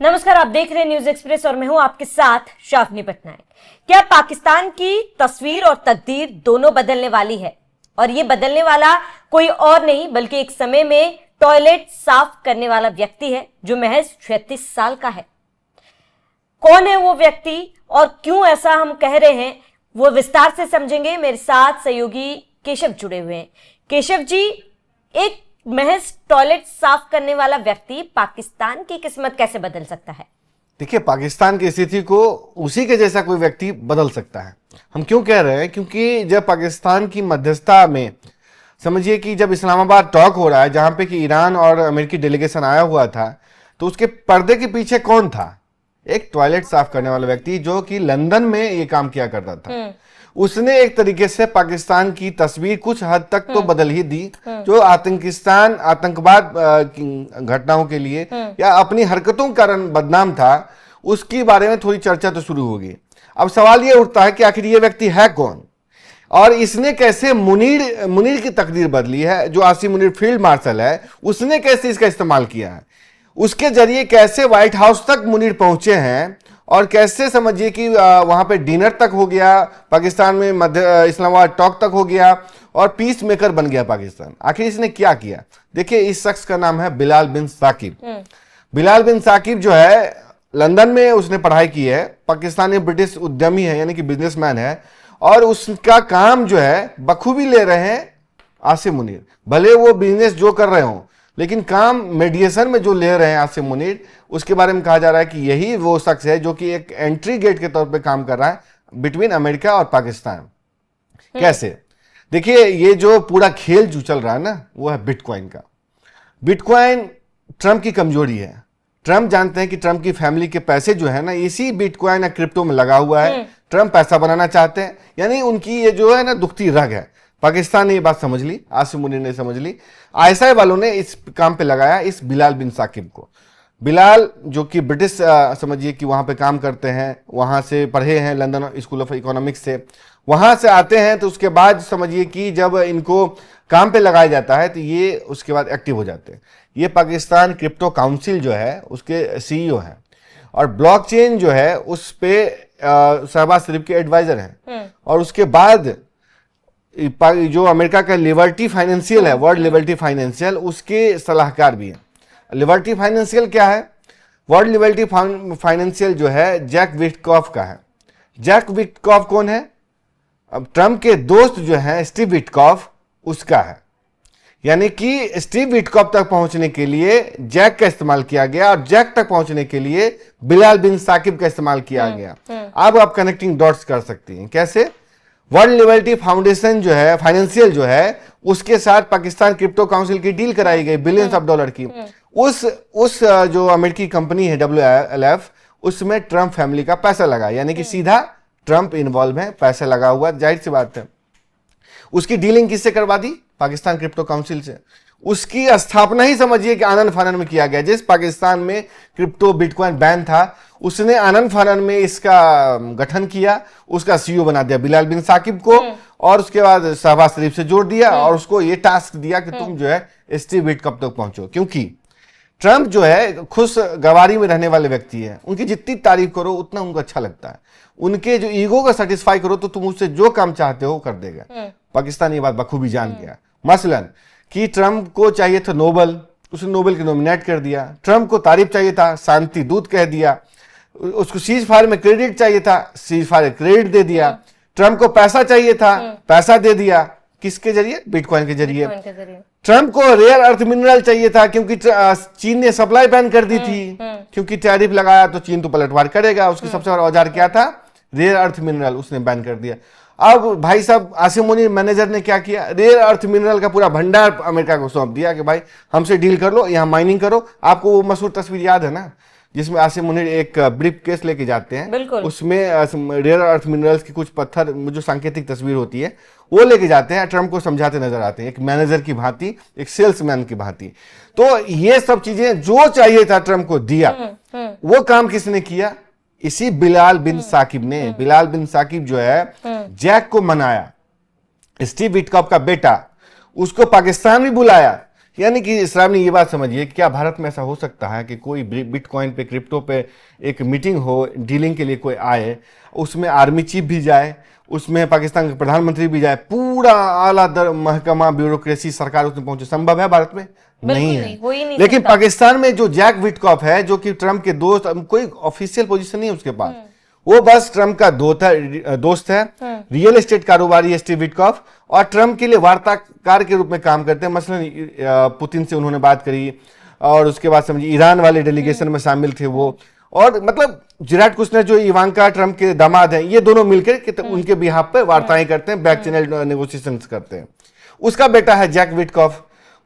नमस्कार, आप देख रहे हैं न्यूज एक्सप्रेस और मैं हूं आपके साथ शाफनी पटनायक। क्या पाकिस्तान की तस्वीर और तकदीर दोनों बदलने वाली है? और ये बदलने वाला कोई और नहीं बल्कि एक समय में टॉयलेट साफ करने वाला व्यक्ति है जो महज 36 साल का है। कौन है वो व्यक्ति और क्यों ऐसा हम कह रहे हैं, वो विस्तार से समझेंगे। मेरे साथ सहयोगी केशव जुड़े हुए हैं। केशव जी, एक महज टॉयलेट साफ करने वाला व्यक्ति पाकिस्तान की किस्मत कैसे बदल सकता है? देखिए, पाकिस्तान की स्थिति को उसी के जैसा कोई व्यक्ति बदल सकता है। हम क्यों कह रहे हैं? क्योंकि जब पाकिस्तान की मध्यस्थता में समझिए कि जब इस्लामाबाद टॉक हो रहा है, जहां पे कि ईरान और अमेरिकी डेलीगेशन आया हुआ था, तो उसके पर्दे के पीछे कौन था? एक टॉयलेट साफ करने वाला व्यक्ति जो कि लंदन में ये काम किया करता था। उसने एक तरीके से पाकिस्तान की तस्वीर कुछ हद तक तो बदल ही दी। जो आतंकिस्तान, आतंकवाद घटनाओं के लिए या अपनी हरकतों के कारण बदनाम था, उसके बारे में थोड़ी चर्चा तो शुरू होगी। अब सवाल ये उठता है कि आखिर ये व्यक्ति है कौन और इसने कैसे मुनीर की तकदीर बदली है। जो आसिम मुनीर फील्ड मार्शल है, उसने कैसे इसका इस्तेमाल किया है, उसके जरिए कैसे व्हाइट हाउस तक मुनीर पहुंचे हैं और कैसे समझिए कि वहां पे डिनर तक हो गया, पाकिस्तान में मध्य इस्लामाबाद टॉक तक हो गया और पीस मेकर बन गया पाकिस्तान। आखिर इसने क्या किया? देखिए, इस शख्स का नाम है बिलाल बिन साकिब। बिलाल बिन साकिब जो है, लंदन में उसने पढ़ाई की है, पाकिस्तानी ब्रिटिश उद्यमी है, यानी कि बिजनेसमैन है, और उसका काम जो है बखूबी ले रहे हैं आसिम मुनीर। भले वो बिजनेस जो कर रहे हों, लेकिन काम मीडिएशन में जो ले रहे हैं आसिम मुनीर, उसके बारे में कहा जा रहा है कि यही वो शख्स है जो कि एक एंट्री गेट के तौर पे काम कर रहा है बिटवीन अमेरिका और पाकिस्तान। कैसे? देखिए, ये जो पूरा खेल जो चल रहा है ना, वो है बिटकॉइन का। बिटकॉइन ट्रंप की कमजोरी है। ट्रंप जानते हैं कि ट्रंप की फैमिली के पैसे जो है ना, इसी बिटकॉइन या क्रिप्टो में लगा हुआ है। ट्रंप पैसा बनाना चाहते हैं, यानी उनकी ये जो है ना दुखती रग है। पाकिस्तान ने ये बात समझ ली, आसिम मुनीर ने समझ ली। आईएसआई वालों ने इस काम पे लगाया इस बिलाल बिन साकिब को। बिलाल जो कि ब्रिटिश समझिए कि वहाँ पे काम करते हैं, वहाँ से पढ़े हैं लंदन स्कूल ऑफ इकोनॉमिक्स से, वहाँ से आते हैं। तो उसके बाद समझिए कि जब इनको काम पे लगाया जाता है तो ये उसके बाद एक्टिव हो जाते हैं। ये पाकिस्तान क्रिप्टो काउंसिल जो है उसके सीईओ हैं और ब्लॉकचेन जो है उस पे शहबाज शरीफ के एडवाइजर हैं। और उसके बाद जो अमेरिका का लिबर्टी फाइनेंशियल है, वर्ल्ड लिबर्टी फाइनेंशियल, उसके सलाहकार भी हैं। लिबर्टी फाइनेंशियल क्या है? वर्ल्ड लिबर्टी फाइनेंशियल जो है जैक विटकॉफ का है। जैक विटकॉफ कौन है? अब ट्रंप के दोस्त जो है स्टीव विटकॉफ, उसका है। यानी कि स्टीव विटकॉफ तक पहुंचने के लिए जैक का इस्तेमाल किया गया और जैक तक पहुंचने के लिए बिलाल बिन साकिब का इस्तेमाल किया गया। अब आप कनेक्टिंग डॉट्स कर सकती हैं। कैसे? वर्ल्ड लिबर्टी फाउंडेशन जो है, फाइनेंशियल जो है, उसके साथ पाकिस्तान क्रिप्टो काउंसिल की डील कराई गई बिलियंस ऑफ डॉलर की। उस जो अमेरिकी कंपनी है WLF, उसमें ट्रंप फैमिली का पैसा लगा, यानी कि सीधा ट्रंप इन्वॉल्व है, पैसा लगा हुआ, जाहिर सी बात है। उसकी डीलिंग किससे करवा दी? पाकिस्तान क्रिप्टो काउंसिल से। उसकी स्थापना ही समझिए कि आनंद फानन में किया गया। जिस पाकिस्तान में क्रिप्टो बिटकॉइन बैन था, उसने आनंद फानन में इसका गठन किया, उसका सीईओ बना दिया बिलाल बिन साकिब को, और उसके बाद शहबाज शरीफ से जोड़ दिया और उसको ये टास्क दिया कि तुम जो है स्टीव विटकॉफ तक पहुंचो। क्योंकि ट्रंप जो है खुश गवारी में रहने वाले व्यक्ति है, उनकी जितनी तारीफ करो उतना उनको अच्छा लगता है। उनके जो ईगो को सेटिस्फाई करो तो तुम उससे जो काम चाहते हो कर देगा। पाकिस्तान ये बात बखूबी जान गया। मसलन कि ट्रंप को चाहिए था नोबेल, उसने नोबेल के नॉमिनेट कर दिया। ट्रंप को तारीफ चाहिए था, शांति दूत कह दिया। उसको सीज फायर में क्रेडिट चाहिए था, सीज फायर क्रेडिट दे दिया। ट्रंप को पैसा चाहिए था, पैसा दे दिया। किसके जरिए? बिटकॉइन के जरिए। ट्रंप को रेयर अर्थ मिनरल चाहिए था, क्योंकि चीन ने सप्लाई बैन कर दी थी, क्योंकि टैरिफ लगाया तो चीन तो पलटवार करेगा। उसकी सबसे बड़ा औजार क्या था? रेयर अर्थ मिनरल, उसने बैन कर दिया। अब भाई साहब आसिम मुनीर मैनेजर ने क्या किया? रेयर अर्थ मिनरल का पूरा भंडार अमेरिका को सौंप दिया कि भाई हमसे डील कर लो, यहाँ माइनिंग करो। आपको वो मशहूर तस्वीर याद है ना, जिसमें आसिम मुनीर एक ब्रीफ केस लेके जाते हैं, उसमें रेयर अर्थ मिनरल्स की कुछ पत्थर, जो सांकेतिक तस्वीर होती है, वो लेके जाते हैं, ट्रंप को समझाते नजर आते हैं, एक मैनेजर की भांति, एक सेल्समैन की भांति। तो ये सब चीजें जो चाहिए था ट्रंप को दिया। वो काम किसने किया? इसी बिलाल बिन साकिब ने। बिलाल बिन साकिब जो है जैक को मनाया, स्टीव विटकॉफ का बेटा, उसको पाकिस्तान भी बुलाया यानी कि श्रावणी ये बात समझिए, क्या भारत में ऐसा हो सकता है कि कोई बिटकॉइन पे, क्रिप्टो पे एक मीटिंग हो, डीलिंग के लिए कोई आए, उसमें आर्मी चीफ भी जाए, उसमें पाकिस्तान के प्रधानमंत्री भी जाए, पूरा आला महकमा, ब्यूरोक्रेसी, सरकार उसमें पहुंचे? संभव है भारत में? नहीं है। हो ही नहीं लेकिन सकता। पाकिस्तान में जो जैक विटकॉफ है, जो कि ट्रम्प के दोस्त, कोई ऑफिशियल पोजीशन नहीं है उसके पास, वो बस ट्रम्प का दोस्त है, रियल एस्टेट कारोबारी स्टीव विटकॉफ, और ट्रम्प के लिए वार्ताकार के रूप में काम करते हैं। मसलन पुतिन से उन्होंने बात करी, और उसके बाद समझिए ईरान वाले डेलीगेशन में शामिल थे वो, और मतलब जेरेड कुशनर जो इवांका ट्रम्प के दामाद हैं, ये दोनों मिलकर उनके बिहाफ पे वार्ताएं करते हैं, बैक चैनल नेगोशिएशन करते हैं। उसका बेटा है जैक विटकॉफ,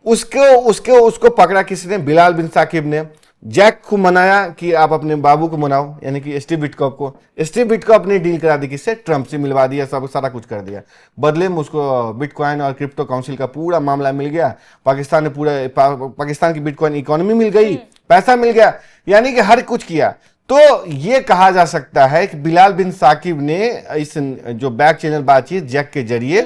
उसको पकड़ा किसी ने, बिलाल बिन साकिब ने। जैक को मनाया कि आप अपने बाबू को मनाओ, यानी कि स्टीव विटकॉफ को। स्टीव विटकॉफ ने डील करा दी, किससे? ट्रम्प से मिलवा दिया, सब सारा कुछ कर दिया। बदले में उसको बिटकॉइन और क्रिप्टो काउंसिल का पूरा मामला मिल गया। पाकिस्तान ने पाकिस्तान की बिटकॉइन इकोनॉमी मिल गई, पैसा मिल गया, यानी कि हर कुछ किया। तो ये कहा जा सकता है कि बिलाल बिन साकिब ने इस जो बैक चैनल बातचीत जैक के जरिए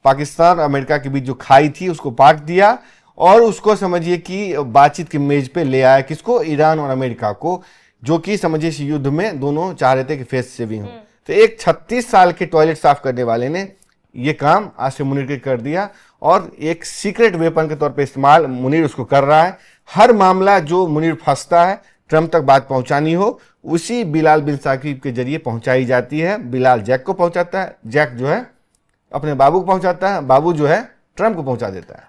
पाकिस्तान और अमेरिका के बीच जो खाई थी उसको पाट दिया, और उसको समझिए कि बातचीत की मेज पे ले आया। किसको? ईरान और अमेरिका को, जो कि समझिए इस युद्ध में दोनों चाह रहे थे कि फेस सेविंग हो। तो एक 36 साल के टॉयलेट साफ करने वाले ने ये काम आसिम मुनीर के कर दिया, और एक सीक्रेट वेपन के तौर पे इस्तेमाल मुनीर उसको कर रहा है। हर मामला जो मुनीर फंसता है, ट्रम्प तक बात पहुंचानी हो, उसी बिलाल बिन साकिब के जरिए पहुंचाई जाती है। बिलाल जैक को पहुंचाता है, जैक जो है अपने बाबू को पहुंचाता है, बाबू जो है ट्रम्प को पहुंचा देता है।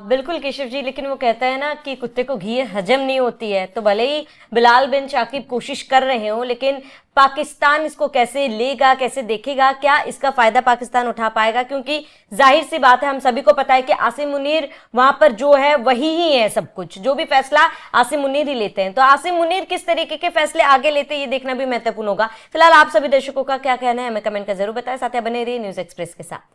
बिल्कुल केशव जी, लेकिन वो कहता है ना कि कुत्ते को घी हजम नहीं होती है। तो भले ही बिलाल बिन शाकिब कोशिश कर रहे हो, लेकिन पाकिस्तान इसको कैसे लेगा, कैसे देखेगा, क्या इसका फायदा पाकिस्तान उठा पाएगा? क्योंकि जाहिर सी बात है, हम सभी को पता है कि आसिम मुनीर वहां पर जो है वही ही है, सब कुछ जो भी फैसला आसिम मुनीर ही लेते हैं। तो आसिम मुनीर किस तरीके के फैसले आगे लेते हैं, ये देखना भी महत्वपूर्ण होगा। फिलहाल आप सभी दर्शकों का क्या कहना है, हमें कमेंट कर जरूर बताएं। साथ ही बने रहिए न्यूज एक्सप्रेस के साथ।